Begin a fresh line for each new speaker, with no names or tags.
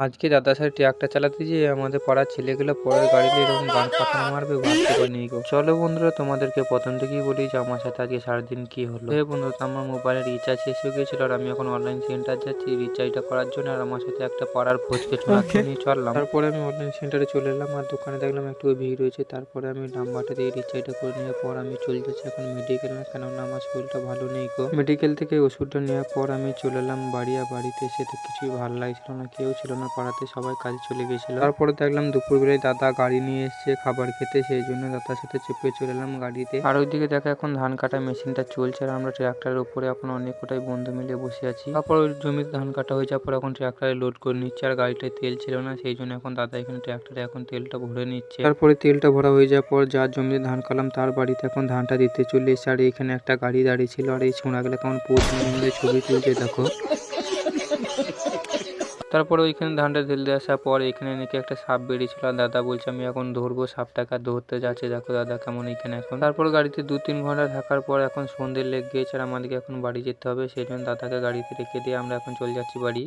আজকে দাদার সাথে ট্রাক্টর চালাতে যেয়ে আমাদের পাড়ার ছেলেগুলো পরের গাড়িতে এরকম গান ফাটানো মারবে ভাবতে পারিনি গো। চলো বন্ধুরা তোমাদেরকে প্রথম থেকেই বলি যে আমার সাথে আজকে সারাদিন কি হলো। বন্ধুরা তো আমার মোবাইলের রিচার্জ শেষ হয়ে গেছিল আর আমি এখন অনলাইন সেন্টার যাচ্ছি রিচার্জটা করার জন্য। আর আমার সাথে একটা পাড়ার ভোজকে চোনাকে নিয়ে চললাম। তারপরে আমি অনলাইন সেন্টারে চলে এলাম আর দোকানে দেখলাম একটু ভিড় রয়েছে। তারপরে আমি নাম্বারটা দিয়ে রিচার্জটা করে নেওয়ার পর আমি চলে যাচ্ছি এখন মেডিকেল, না কেননা আমার শরীরটা ভালো নেই গো। মেডিকেল থেকে ওষুধটা নেওয়ার পর আমি চলে এলাম বাড়ি। আর বাড়িতে এসে তো কিছুই ভালো লাগছিল না, কেউ ছিল না পাড়াতে, সবাই কাজে চলে গেছিল। তারপরে দেখলাম দুপুরবেলায় দাদা গাড়ি নিয়ে এসছে খাবার খেতে, সেই জন্য দাদার সাথে চেপে চলে এলাম গাড়িতে। আর ওইদিকে দেখা এখন ধান কাটা মেশিনটা চলছে আর আমরা ট্রাক্টরের উপরে এখন অনেক কটাই বন্ধু মিলে বসে আছি। তারপর ওই জমিতে ধান কাটা হয়ে যাওয়ার পর এখন ট্রাক্টরে লোড করে নিচ্ছে আর গাড়িটায় তেল ছিল না, সেই জন্য এখন দাদা এখানে ট্রাক্টরে এখন তেলটা ভরে নিচ্ছে। তারপরে তেলটা ভরা হয়ে যাওয়ার পর যার জমিতে ধান কাটলাম তার বাড়িতে এখন ধানটা দিতে চলে এসেছে। আর এখানে একটা গাড়ি দাঁড়িয়ে ছিল আর এই ছোঁড়াগুলো কেমন পোজ মিলে ছবি তুলছে দেখো। তারপরে ওইখানে ধানটা ঢেলে আসার পর এখানে নাকি একটা সাপ বেরিয়েছিল আর দাদা বলছে আমি এখন ধরবো সাপটাকে, ধরতে যাচ্ছে দেখো দাদা কেমন এখানে এখন। তারপর গাড়িতে 2-3 ঘন্টা থাকার পর এখন সন্ধ্যে লেগে গিয়েছে আর আমাদেরকে এখন বাড়ি যেতে হবে, সেই জন্য দাদাকে গাড়িতে রেখে দিয়ে আমরা এখন চলে যাচ্ছি বাড়ি।